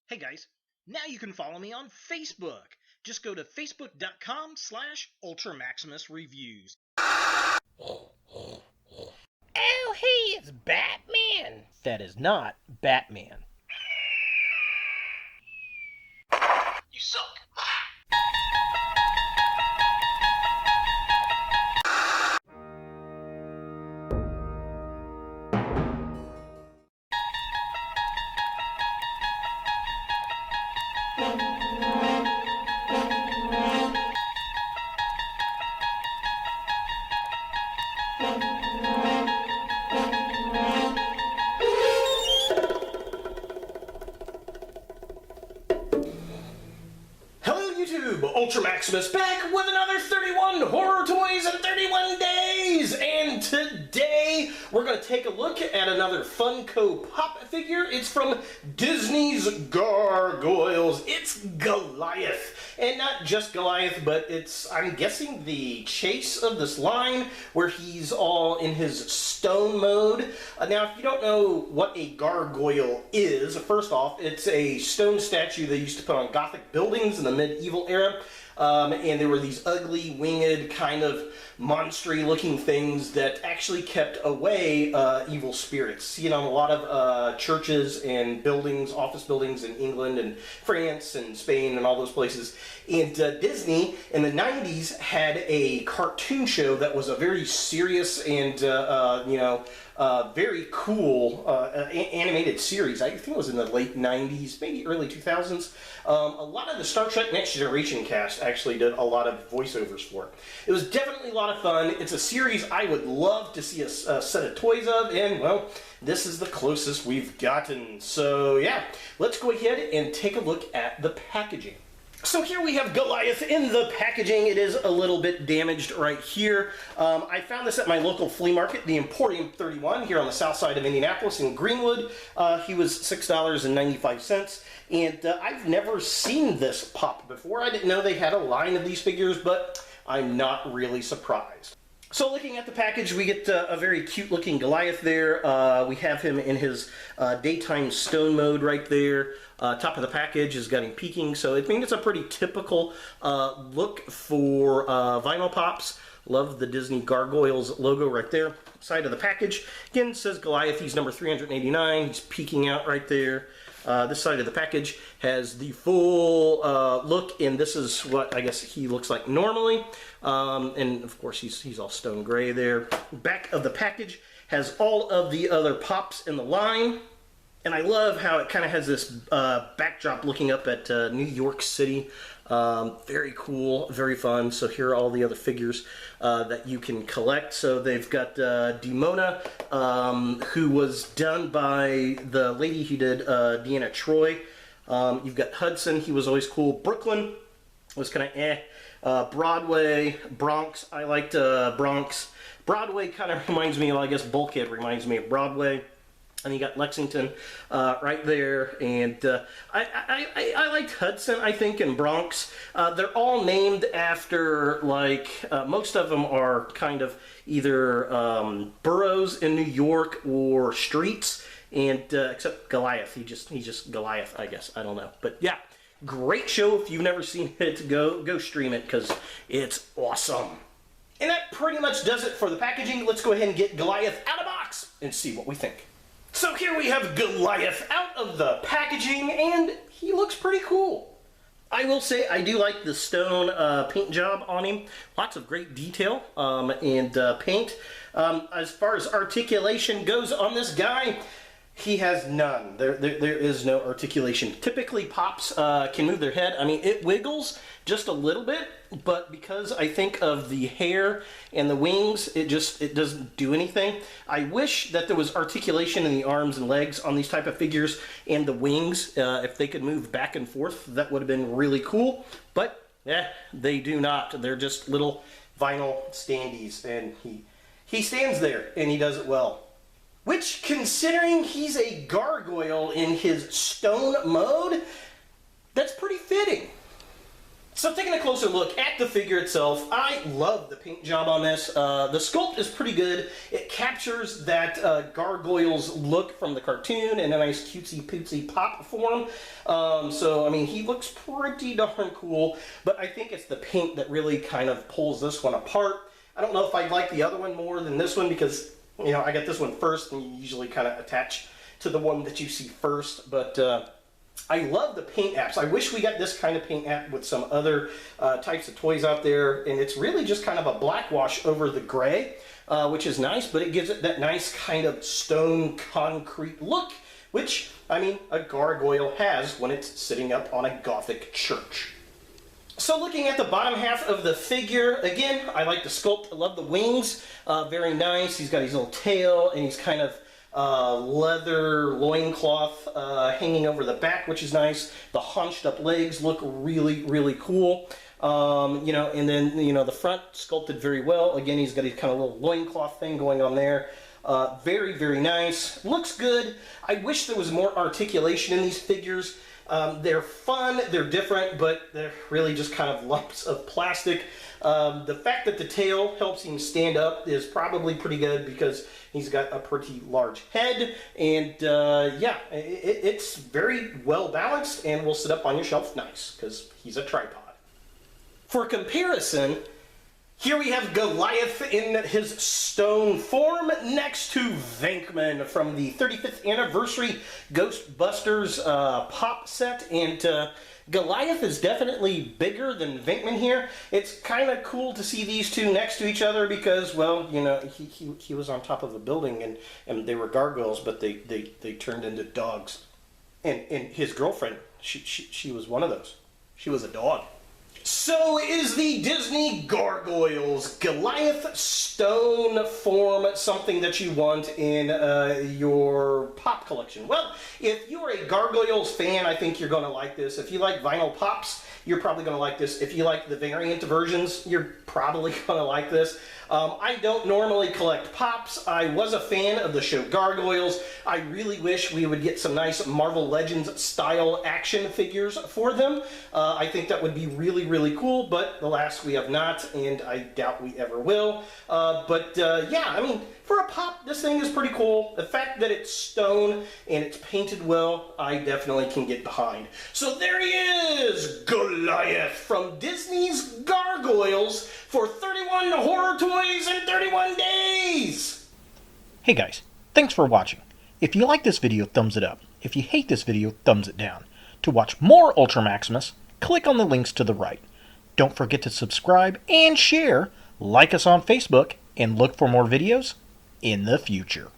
Hey guys, now you can follow me on Facebook. Just go to facebook.com/UltraMaximusReviews. Oh, hey, it's Batman. That is not Batman. You suck. Ultra Maximus back with another 31 horror toys in 31 days, and today we're going to take a look at another Funko Pop figure. It's from Disney's Gargoyles. It's Goliath, and not just Goliath, but it's, I'm guessing, the chase of this line where he's all in his stone mode. Now, if you don't know what a gargoyle is, first off, it's a stone statue they used to put on Gothic buildings in the medieval era. And there were these ugly, winged, kind of monstery looking things that actually kept away evil spirits. You know, a lot of churches and buildings, office buildings in England and France and Spain and all those places. And Disney in the 90s had a cartoon show that was a very serious and, very cool animated series. I think it was in the late 90s, maybe early 2000s. A lot of the Star Trek Next Generation cast actually did a lot of voiceovers for it. It was definitely a lot of fun. It's a series I would love to see a set of toys of, and, well, this is the closest we've gotten. So, yeah, let's go ahead and take a look at the packaging. So here we have Goliath in the packaging. It is a little bit damaged right here. I found this at my local flea market, the Emporium 31, here on the south side of Indianapolis in Greenwood. He was $6.95, and I've never seen this pop before. I didn't know they had a line of these figures, but I'm not really surprised. So looking at the package, we get a very cute looking Goliath there. We have him in his daytime stone mode right there. Top of the package has got him peeking, so I think it's a pretty typical look for vinyl pops. Love the Disney Gargoyles logo right there. Side of the package, again, says Goliath. He's number 389. He's peeking out right there. This side of the package has the full look, and this is what I guess he looks like normally. And of course he's all stone gray there. Back of the package has all of the other pops in the line. And I love how it kind of has this backdrop looking up at New York City. Very cool, very fun. So here are all the other figures that you can collect. So they've got Demona, who was done by the lady who did Deanna Troi. You've got Hudson, he was always cool. Brooklyn was kind of Broadway, Bronx, I liked Bronx. Broadway kind of reminds me of, I guess, Bulkhead reminds me of Broadway. And you got Lexington right there, and I liked Hudson, I think, and Bronx. They're all named after, like, most of them are kind of either boroughs in New York or streets, and except Goliath, he's just Goliath, I guess. I don't know, but yeah, great show. If you've never seen it, go stream it because it's awesome. And that pretty much does it for the packaging. Let's go ahead and get Goliath out of the box and see what we think. So here we have Goliath out of the packaging, and he looks pretty cool. I will say I do like the stone paint job on him. Lots of great detail and paint. As far as articulation goes on this guy, he has none. There is no articulation. Typically, pops can move their head. I mean, it wiggles just a little bit, but because I think of the hair and the wings, it doesn't do anything. I wish that there was articulation in the arms and legs on these type of figures and the wings. If they could move back and forth, that would have been really cool. But they do not. They're just little vinyl standees, and he stands there and he does it well. Which, considering he's a gargoyle in his stone mode, that's pretty fitting. So taking a closer look at the figure itself, I love the paint job on this. The sculpt is pretty good. It captures that Gargoyles look from the cartoon in a nice cutesy-pootsy pop form. So, I mean, he looks pretty darn cool, but I think it's the paint that really kind of pulls this one apart. I don't know if I like the other one more than this one because, you know, I got this one first and you usually kind of attach to the one that you see first, but I love the paint apps. I wish we got this kind of paint app with some other types of toys out there, and it's really just kind of a black wash over the gray, which is nice, but it gives it that nice kind of stone concrete look, which, I mean, a gargoyle has when it's sitting up on a Gothic church. So looking at the bottom half of the figure, again, I like the sculpt. I love the wings. Very nice. He's got his little tail, and he's kind of leather loincloth hanging over the back, which is nice. The hunched up legs look really, really cool. You know, and then, you know, the front sculpted very well. Again, he's got his kind of little loincloth thing going on there. Very, very nice. Looks good. I wish there was more articulation in these figures. They're fun, they're different, but they're really just kind of lumps of plastic. The fact that the tail helps him stand up is probably pretty good because he's got a pretty large head, and yeah, it's very well balanced and will sit up on your shelf nice because he's a tripod. For comparison, here we have Goliath in his stone form next to Venkman from the 35th anniversary Ghostbusters pop set, and Goliath is definitely bigger than Venkman here. It's kind of cool to see these two next to each other because, well, you know, he was on top of a building and they were gargoyles, but they turned into dogs. And his girlfriend, she was one of those. She was a dog. So is the Disney Gargoyles Goliath stone form something that you want in your pop collection? Well, if you're a Gargoyles fan, I think you're going to like this. If you like vinyl pops, you're probably going to like this. If you like the variant versions, you're probably going to like this. I don't normally collect pops. I was a fan of the show Gargoyles. I really wish we would get some nice Marvel Legends style action figures for them. I think that would be really, really cool, but alas, we have not, and I doubt we ever will. Yeah, I mean, for a pop, this thing is pretty cool. The fact that it's stone and it's painted well, I definitely can get behind. So there he is, Goliath from Disney's Gargoyles for 31 horror toys in 31 days! Hey guys, thanks for watching. If you like this video, thumbs it up. If you hate this video, thumbs it down. To watch more Ultra Maximus, click on the links to the right. Don't forget to subscribe and share, like us on Facebook, and look for more videos in the future.